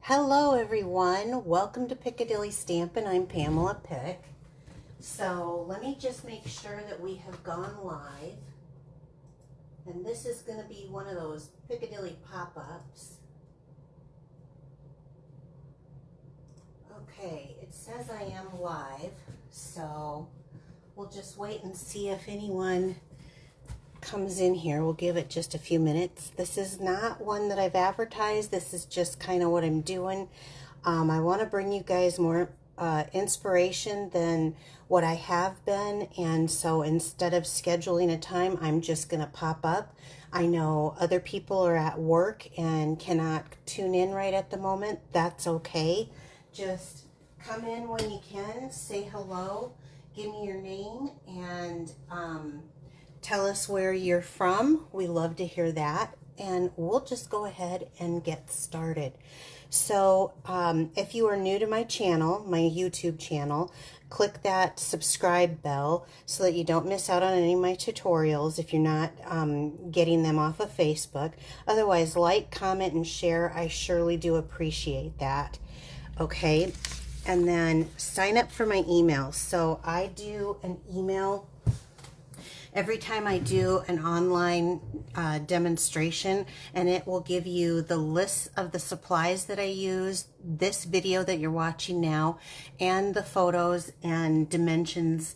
Hello everyone, welcome to Piccadilly Stampin'. I'm Pamela Pick. So let me just make sure that we have gone live. And this is going to be one of those Piccadilly pop-ups. Okay, it says I am live, so we'll just wait and see if anyone comes in here. We'll give it just a few minutes. This is not one that I've advertised. This is just kind of what I'm doing. I want to bring you guys more inspiration than what I have been, and so instead of scheduling a time, I'm just going to pop up. I know other people are at work and cannot tune in right at the moment. That's okay. Just come in when you can, say hello, give me your name, and tell us where you're from. We love to hear that. And we'll just go ahead and get started. So if you are new to my channel, my YouTube channel, click that subscribe bell so that you don't miss out on any of my tutorials if you're not getting them off of Facebook. Otherwise, like, comment, and share. I surely do appreciate that. Okay, and then sign up for my emails. So I do an email every time I do an online demonstration, and it will give you the list of the supplies that I use, this video that you're watching now, and the photos and dimensions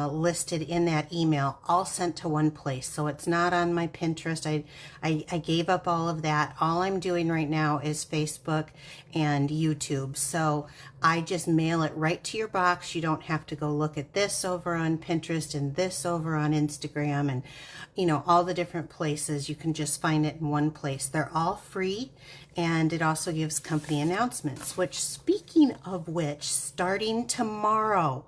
listed in that email, all sent to one place. So it's not on my Pinterest. I gave up all of that. All I'm doing right now is Facebook and YouTube. So I just mail it right to your box. You don't have to go look at this over on Pinterest and this over on Instagram and, you know, all the different places. You can just find it in one place. They're all free, and it also gives company announcements, which, speaking of which, starting tomorrow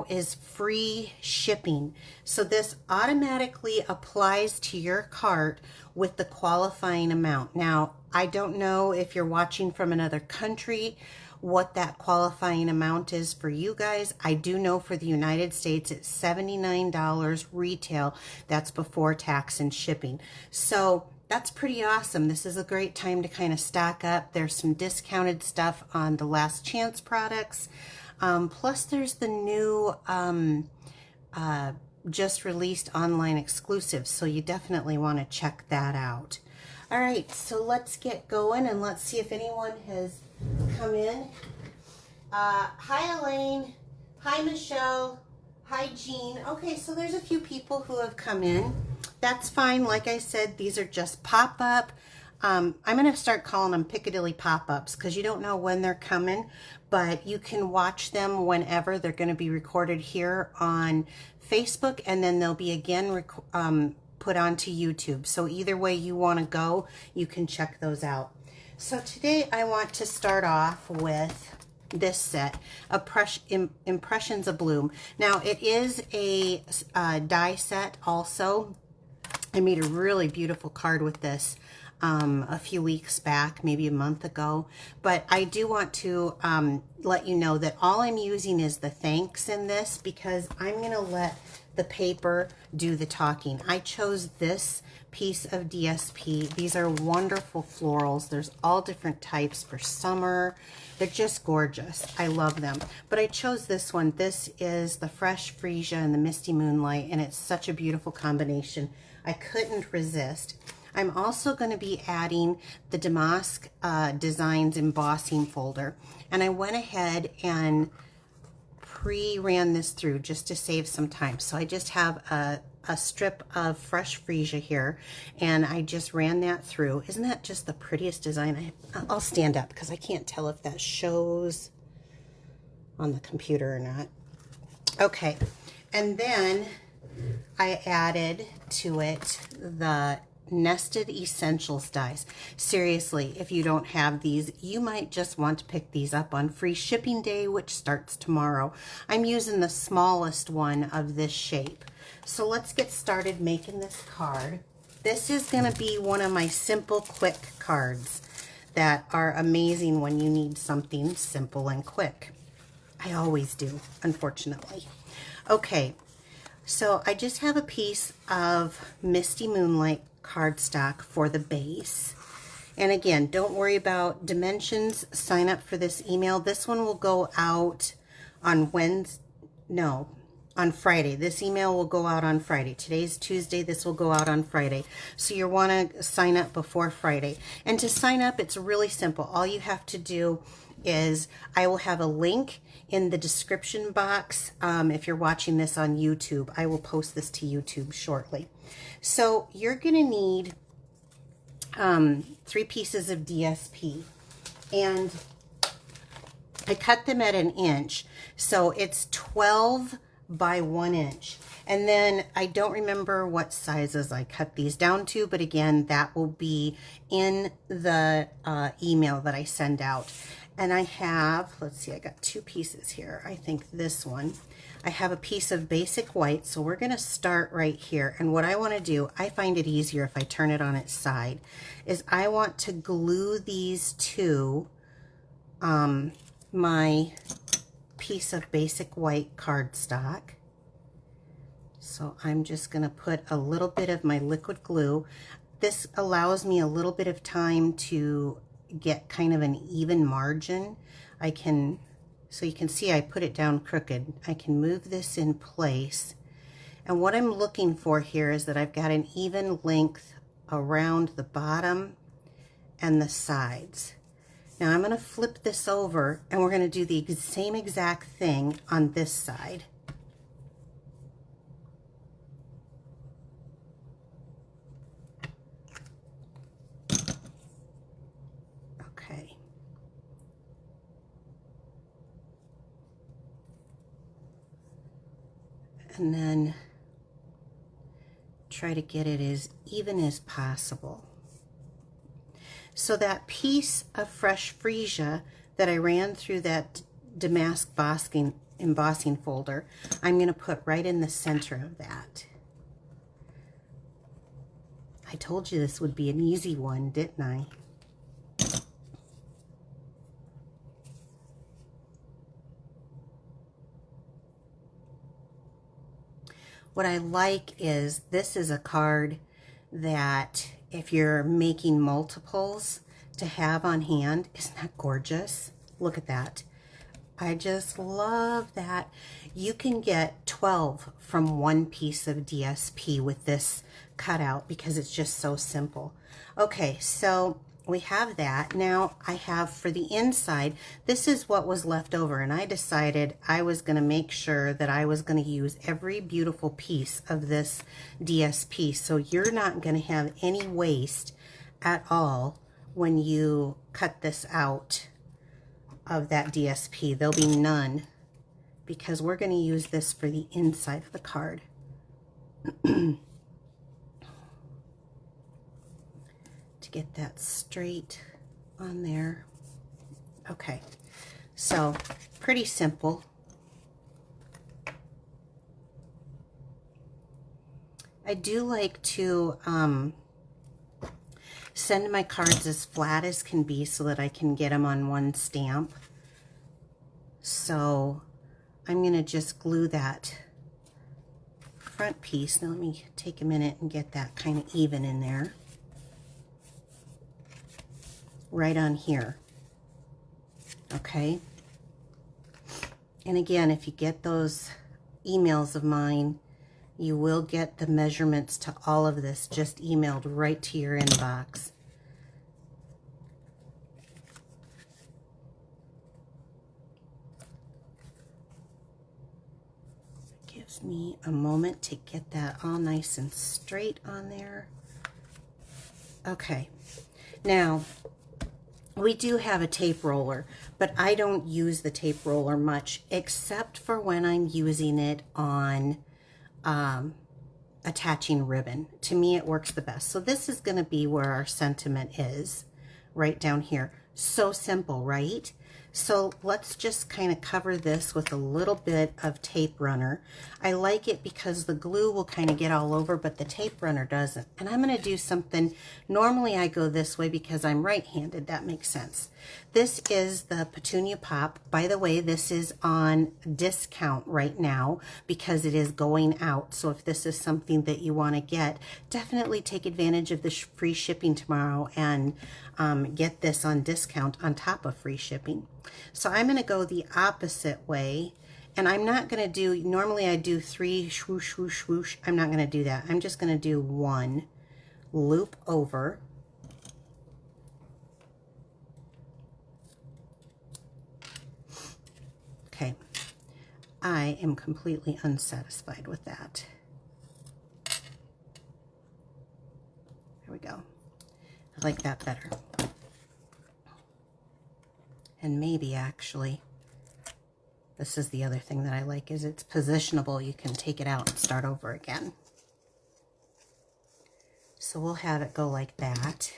is free shipping. So this automatically applies to your cart with the qualifying amount. Now, I don't know if you're watching from another country what that qualifying amount is for you guys. I do know for the United States it's $79 retail. That's before tax and shipping. So that's pretty awesome. This is a great time to kind of stock up. There's some discounted stuff on the last chance products. Plus there's the new just released online exclusives, so you definitely want to check that out. All right, so let's get going and let's see if anyone has come in. Hi Elaine, hi Michelle, hi Jean. Okay, so there's a few people who have come in. That's fine. Like I said, these are just pop-up. I'm going to start calling them Piccadilly pop-ups because you don't know when they're coming, but you can watch them whenever. They're going to be recorded here on Facebook, and then they'll be again put onto YouTube. So either way you want to go, you can check those out. So today I want to start off with this set, Impressions of Bloom. Now it is a die set also. I made a really beautiful card with this a few weeks back, maybe a month ago, but I do want to let you know that all I'm using is the thanks in this because I'm going to let the paper do the talking. I chose this piece of DSP. These are wonderful florals. There's all different types for summer. They're just gorgeous. I love them. But I chose this one. This is the Fresh Freesia and the Misty Moonlight, and it's such a beautiful combination. I couldn't resist. I'm also going to be adding the Damask Designs embossing folder, and I went ahead and pre-ran this through just to save some time. So I just have a strip of Fresh Freesia here, and I just ran that through. Isn't that just the prettiest design? I'll stand up because I can't tell if that shows on the computer or not. Okay, and then I added to it the Nested Essentials dies. Seriously, if you don't have these, you might just want to pick these up on free shipping day, which starts tomorrow. I'm using the smallest one of this shape. So let's get started making this card. This is going to be one of my simple, quick cards that are amazing when you need something simple and quick. I always do, unfortunately. Okay, so I just have a piece of Misty Moonlight cardstock for the base, And again, don't worry about dimensions. Sign up for this email. This one will go out on on Friday. This email will go out on Friday. Today's Tuesday. This will go out on Friday. So you'll want to sign up before Friday. And to sign up, it's really simple. All you have to do is I will have a link in the description box. If you're watching this on YouTube, I will post this to YouTube shortly. So you're going to need 3 pieces of DSP, and I cut them at 1 inch. So it's 12 by 1 inch. And then I don't remember what sizes I cut these down to, but again, that will be in the email that I send out. And I have, let's see, I got 2 pieces here. I think this one. I have a piece of basic white, so we're going to start right here. And what I want to do, I find it easier if I turn it on its side, is I want to glue these to my piece of basic white cardstock. So I'm just going to put a little bit of my liquid glue. This allows me a little bit of time to get kind of an even margin. So you can see I put it down crooked. I can move this in place. And what I'm looking for here is that I've got an even length around the bottom and the sides. Now I'm going to flip this over and we're going to do the same exact thing on this side. Okay. And then try to get it as even as possible. So that piece of fresh freesia that I ran through that damask embossing folder, I'm going to put right in the center of that. I told you this would be an easy one, didn't I? What I like is this is a card that if you're making multiples to have on hand, isn't that gorgeous? Look at that. I just love that. You can get 12 from 1 piece of DSP with this cutout because it's just so simple. Okay, so we have that. Now I have for the inside, this is what was left over, and I decided I was going to make sure that I was going to use every beautiful piece of this DSP, so you're not going to have any waste at all when you cut this out of that DSP. There'll be none because we're going to use this for the inside of the card. Get that straight on there. Okay, so pretty simple. I do like to send my cards as flat as can be so that I can get them on one stamp. So I'm going to just glue that front piece. Now let me take a minute and get that kind of even in there. Right on here. Okay. And again, if you get those emails of mine, you will get the measurements to all of this just emailed right to your inbox. Gives me a moment to get that all nice and straight on there. Okay. Now, we do have a tape roller, but I don't use the tape roller much except for when I'm using it on attaching ribbon. To me, it works the best. So this is going to be where our sentiment is, right down here. So simple, right? So let's just kind of cover this with a little bit of tape runner. I like it because the glue will kind of get all over, but the tape runner doesn't. And I'm going to do something, normally I go this way because I'm right-handed, that makes sense. This is the Petunia Pop. By the way, this is on discount right now because it is going out. So if this is something that you want to get, definitely take advantage of the free shipping tomorrow and get this on discount on top of free shipping. So I'm going to go the opposite way, and I'm not going to do, normally I do 3 swoosh, swoosh, swoosh. I'm not going to do that. I'm just going to do 1 loop over. Okay, I am completely unsatisfied with that. There we go. I like that better. And maybe actually, this is the other thing that I like, is it's positionable. You can take it out and start over again. So we'll have it go like that.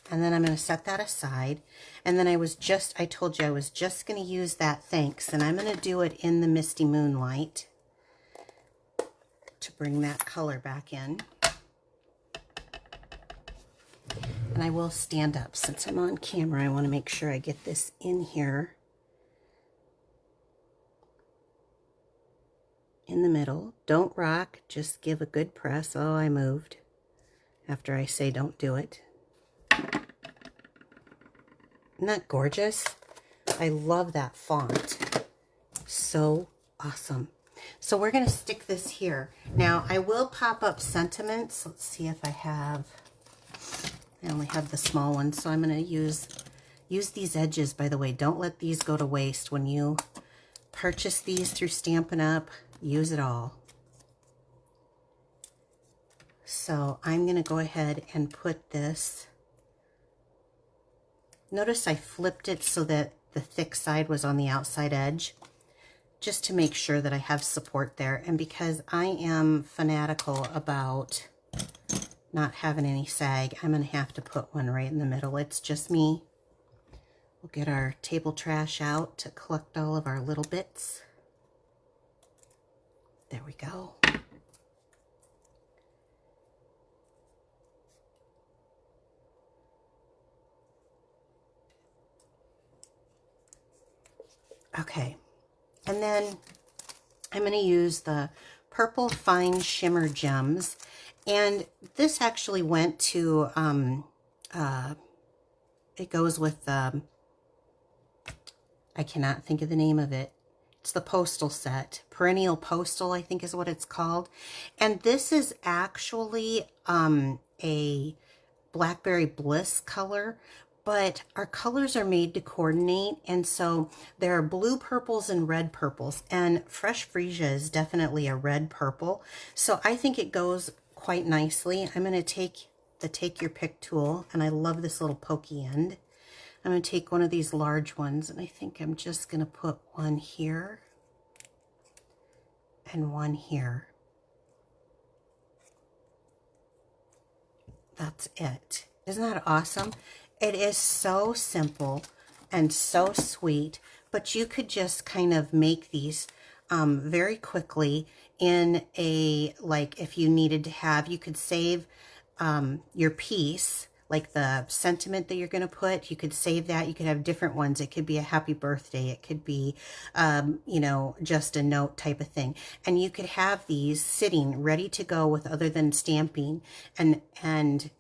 And then I'm going to set that aside. And then I told you I was just going to use that thanks. And I'm going to do it in the Misty Moonlight to bring that color back in. And I will stand up since I'm on camera. I want to make sure I get this in here in the middle. Don't rock, just give a good press. Oh, I moved after I say don't do it. Isn't that gorgeous? I love that font. So awesome. So we're going to stick this here. Now, I will pop up sentiments. Let's see if I only have the small one, so I'm going to use these edges, by the way. Don't let these go to waste. When you purchase these through Stampin' Up, use it all. So I'm going to go ahead and put this. Notice I flipped it so that the thick side was on the outside edge, just to make sure that I have support there. And because I am fanatical about not having any sag, I'm going to have to put one right in the middle. It's just me. We'll get our table trash out to collect all of our little bits. There we go. Okay, and then I'm going to use the Purple Fine Shimmer Gems. And this actually went to, it goes with, I cannot think of the name of it. It's the postal set. Perennial Postal, I think is what it's called. And this is actually a Blackberry Bliss color, but our colors are made to coordinate. And so there are blue purples and red purples. And Fresh Freesia is definitely a red purple. So I think it goes quite nicely. I'm going to take the Take Your Pick tool, and I love this little pokey end. I'm going to take one of these large ones, and I think I'm just going to put one here and one here. That's it. Isn't that awesome? It is so simple and so sweet, but you could just kind of make these very quickly in a, like if you needed to have, you could save your piece, like the sentiment that you're going to put, you could save that. You could have different ones. It could be a happy birthday. It could be, you know, just a note type of thing. And you could have these sitting ready to go with other than stamping and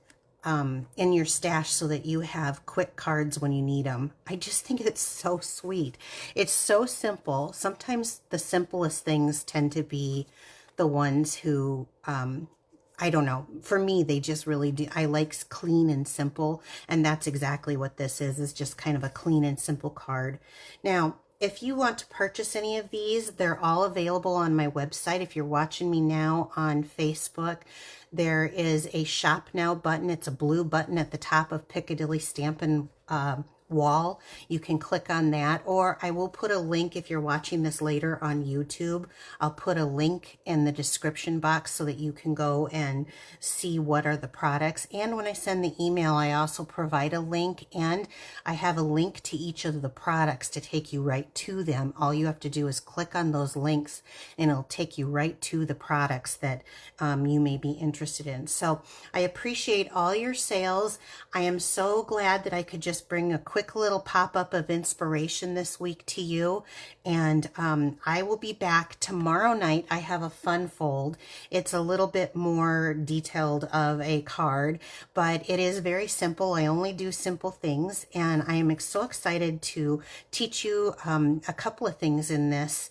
in your stash so that you have quick cards when you need them. I just think it's so sweet. It's so simple. Sometimes the simplest things tend to be the ones who, I don't know. For me, they just really do. I like clean and simple, and that's exactly what this is just kind of a clean and simple card. Now, if you want to purchase any of these, they're all available on my website. If you're watching me now on Facebook, there is a Shop Now button. It's a blue button at the top of Piccadilly Stampin' wall. You can click on that, or I will put a link if you're watching this later on YouTube. I'll put a link in the description box so that you can go and see what are the products. And when I send the email, I also provide a link, and I have a link to each of the products to take you right to them. All you have to do is click on those links and it'll take you right to the products that you may be interested in. So I appreciate all your sales. I am so glad that I could just bring a quick little pop-up of inspiration this week to you. And I will be back tomorrow night. I have a fun fold. It's a little bit more detailed of a card, but it is very simple. I only do simple things, and I am so excited to teach you a couple of things in this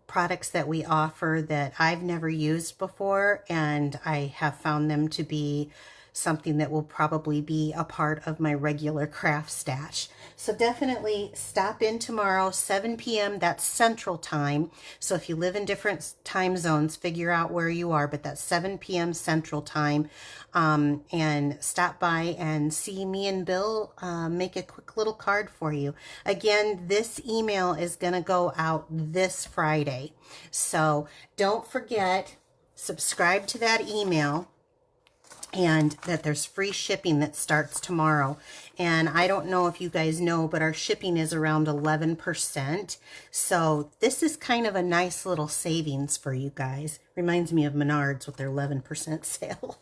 products that we offer that I've never used before, and I have found them to be something that will probably be a part of my regular craft stash. So definitely stop in tomorrow, 7 p.m. That's Central Time. So if you live in different time zones, figure out where you are, but that's 7 p.m. Central Time. And stop by and see me and Bill make a quick little card for you. Again, this email is going to go out this Friday. So don't forget, subscribe to that email, and that there's free shipping that starts tomorrow. And I don't know if you guys know, but our shipping is around 11%. So this is kind of a nice little savings for you guys. Reminds me of Menards with their 11% sale.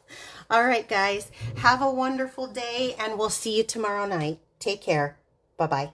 All right, guys, have a wonderful day, and we'll see you tomorrow night. Take care. Bye-bye.